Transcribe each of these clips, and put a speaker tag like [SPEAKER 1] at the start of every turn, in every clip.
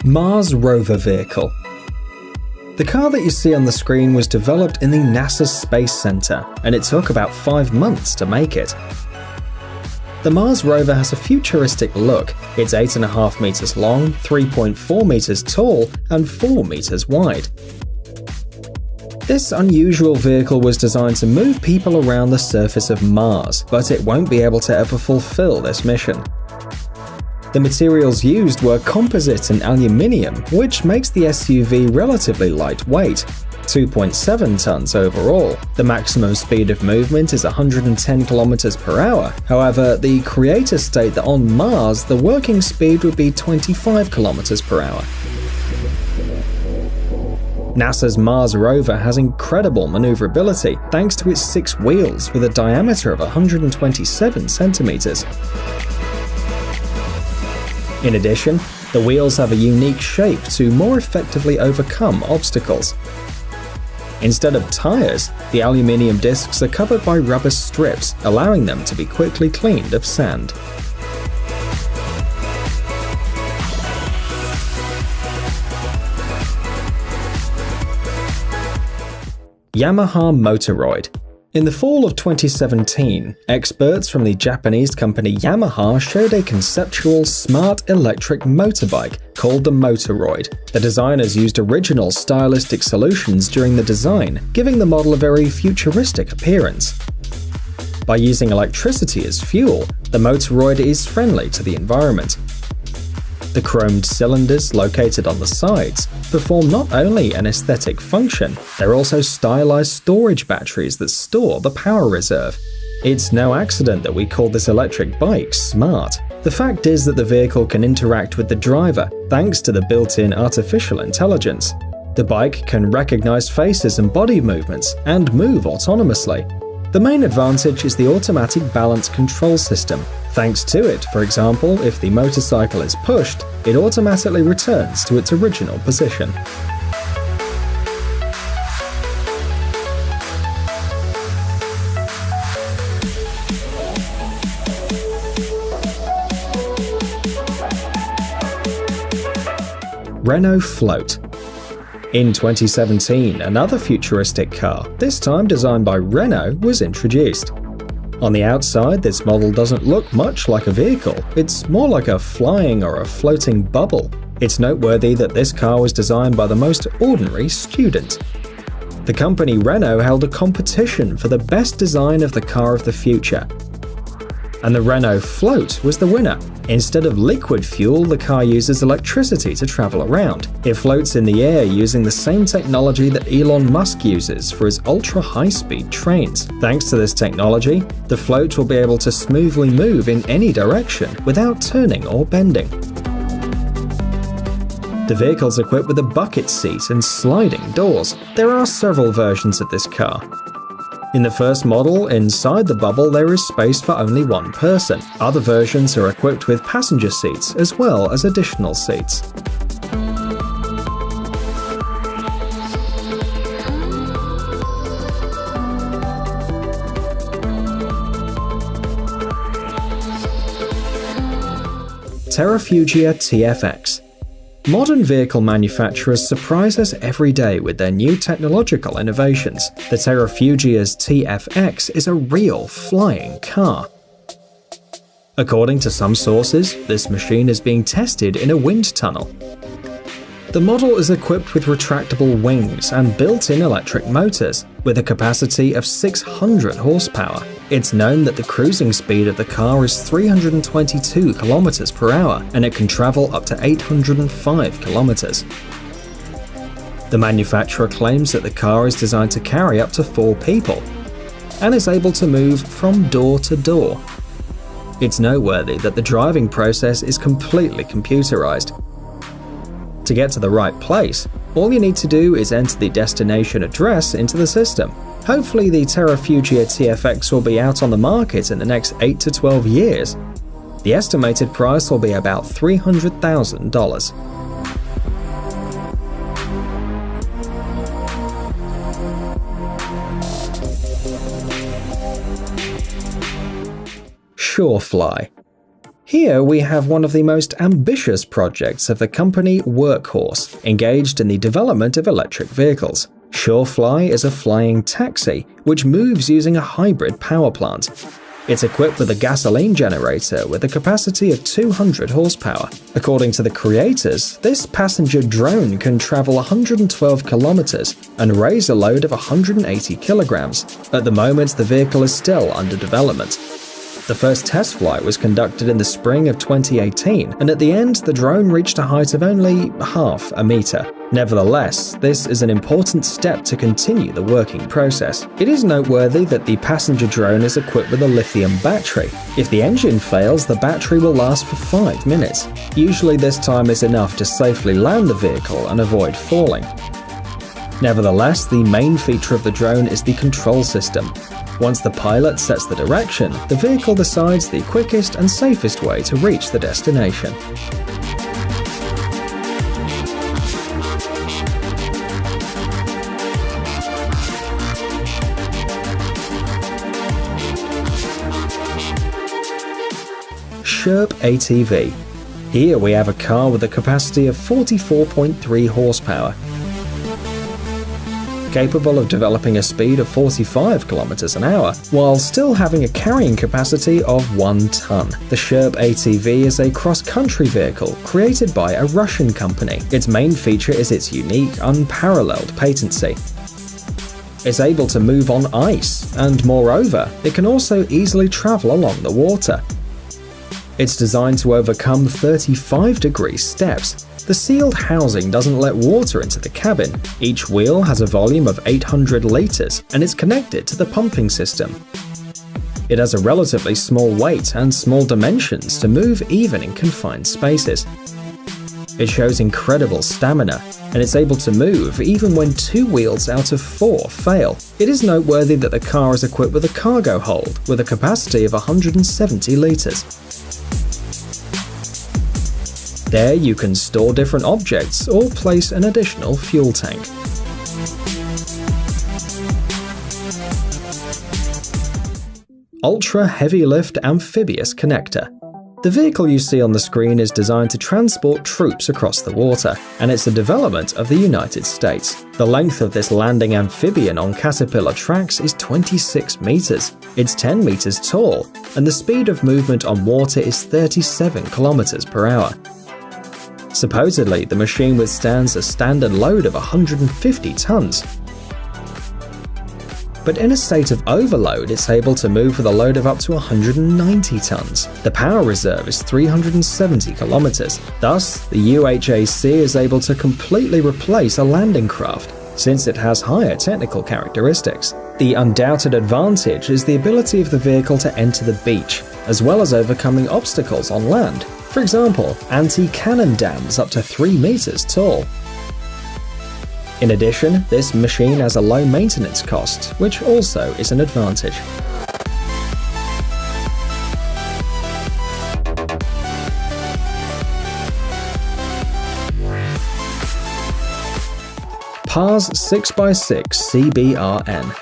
[SPEAKER 1] Mars rover vehicle. The car that you see on the screen was developed in the NASA Space Center, and it took about 5 months to make it. The Mars rover has a futuristic look. It's 8.5 meters long, 3.4 meters tall, and 4 meters wide. This unusual vehicle was designed to move people around the surface of Mars, but it won't be able to ever fulfill this mission. The materials used were composite and aluminium, which makes the SUV relatively lightweight, 2.7 tons overall. The maximum speed of movement is 110 km per hour. However, the creators state that on Mars, the working speed would be 25 km per hour. NASA's Mars rover has incredible maneuverability thanks to its 6 wheels with a diameter of 127 centimeters. In addition, the wheels have a unique shape to more effectively overcome obstacles. Instead of tires, the aluminium discs are covered by rubber strips, allowing them to be quickly cleaned of sand. Yamaha Motoroid. In the fall of 2017, experts from the Japanese company Yamaha showed a conceptual smart electric motorbike called the Motoroid. The designers used original stylistic solutions during the design, giving the model a very futuristic appearance. By using electricity as fuel, the Motoroid is friendly to the environment. The chromed cylinders located on the sides perform not only an aesthetic function, they're also stylized storage batteries that store the power reserve. It's no accident that we call this electric bike smart. The fact is that the vehicle can interact with the driver thanks to the built-in artificial intelligence. The bike can recognize faces and body movements and move autonomously. The main advantage is the automatic balance control system. Thanks to it, for example, if the motorcycle is pushed, it automatically returns to its original position. Renault Float. In 2017, another futuristic car, this time designed by Renault, was introduced. On the outside, this model doesn't look much like a vehicle, it's more like a flying or a floating bubble. It's noteworthy that this car was designed by the most ordinary student. The company Renault held a competition for the best design of the car of the future, and the Renault Float was the winner. Instead of liquid fuel, the car uses electricity to travel around. It floats in the air using the same technology that Elon Musk uses for his ultra-high-speed trains. Thanks to this technology, the float will be able to smoothly move in any direction without turning or bending. The vehicle's equipped with a bucket seat and sliding doors. There are several versions of this car. In the first model, inside the bubble there is space for only one person. Other versions are equipped with passenger seats as well as additional seats. Terrafugia TFX. Modern vehicle manufacturers surprise us every day with their new technological innovations. The Terrafugia's TFX is a real flying car. According to some sources, this machine is being tested in a wind tunnel. The model is equipped with retractable wings and built-in electric motors, with a capacity of 600 horsepower. It's known that the cruising speed of the car is 322 km per hour, and it can travel up to 805 km. The manufacturer claims that the car is designed to carry up to 4 people, and is able to move from door to door. It's noteworthy that the driving process is completely computerized. To get to the right place, all you need to do is enter the destination address into the system. Hopefully the Terrafugia TFX will be out on the market in the next 8 to 12 years. The estimated price will be about $300,000. Surefly. Here we have one of the most ambitious projects of the company Workhorse, engaged in the development of electric vehicles. Surefly is a flying taxi, which moves using a hybrid power plant. It's equipped with a gasoline generator with a capacity of 200 horsepower. According to the creators, this passenger drone can travel 112 kilometers and raise a load of 180 kilograms. At the moment, the vehicle is still under development. The first test flight was conducted in the spring of 2018, and at the end, the drone reached a height of only half a meter. Nevertheless, this is an important step to continue the working process. It is noteworthy that the passenger drone is equipped with a lithium battery. If the engine fails, the battery will last for 5 minutes. Usually this time is enough to safely land the vehicle and avoid falling. Nevertheless, the main feature of the drone is the control system. Once the pilot sets the direction, the vehicle decides the quickest and safest way to reach the destination. Sherp ATV. Here we have a car with a capacity of 44.3 horsepower. Capable of developing a speed of 45 kilometers an hour, while still having a carrying capacity of 1 ton. The Sherp ATV is a cross-country vehicle created by a Russian company. Its main feature is its unique, unparalleled patency. It's able to move on ice, and moreover, it can also easily travel along the water. It's designed to overcome 35-degree steps. The sealed housing doesn't let water into the cabin. Each wheel has a volume of 800 liters, and it's connected to the pumping system. It has a relatively small weight and small dimensions to move even in confined spaces. It shows incredible stamina, and it's able to move even when 2 wheels out of 4 fail. It is noteworthy that the car is equipped with a cargo hold with a capacity of 170 liters. There you can store different objects or place an additional fuel tank. Ultra Heavy Lift Amphibious Connector. The vehicle you see on the screen is designed to transport troops across the water, and it's a development of the United States. The length of this landing amphibian on Caterpillar tracks is 26 meters. It's 10 meters tall, and the speed of movement on water is 37 kilometers per hour. Supposedly, the machine withstands a standard load of 150 tons. But in a state of overload, it's able to move with a load of up to 190 tons. The power reserve is 370 kilometers. Thus, the UHAC is able to completely replace a landing craft, since it has higher technical characteristics. The undoubted advantage is the ability of the vehicle to enter the beach, as well as overcoming obstacles on land. For example, anti-cannon dams up to 3 meters tall. In addition, this machine has a low maintenance cost, which also is an advantage. PARS 6x6 CBRN.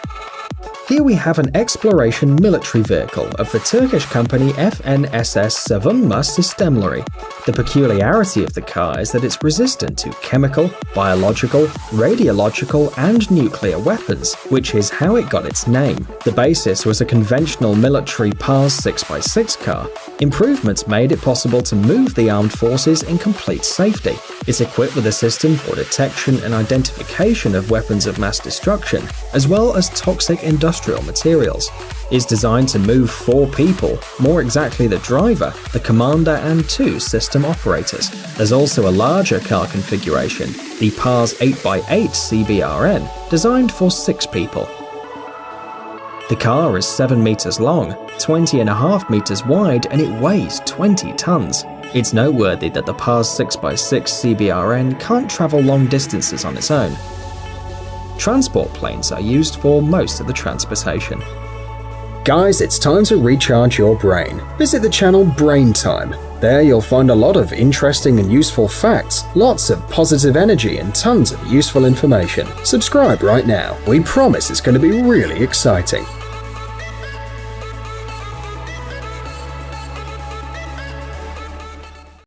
[SPEAKER 1] Here we have an exploration military vehicle of the Turkish company FNSS Savunma Sistemleri. The peculiarity of the car is that it's resistant to chemical, biological, radiological, and nuclear weapons, which is how it got its name. The basis was a conventional military PARS 6x6 car. Improvements made it possible to move the armed forces in complete safety. It's equipped with a system for detection and identification of weapons of mass destruction, as well as toxic industrial materials. It's designed to move 4 people, more exactly the driver, the commander, and 2 system operators. There's also a larger car configuration, the PARS 8x8 CBRN, designed for 6 people. The car is 7 meters long, 20.5 meters wide, and it weighs 20 tons. It's noteworthy that the PARS 6x6 CBRN can't travel long distances on its own. Transport planes are used for most of the transportation. Guys, it's time to recharge your brain. Visit the channel Brain Time. There you'll find a lot of interesting and useful facts, lots of positive energy, and tons of useful information. Subscribe right now. We promise it's going to be really exciting.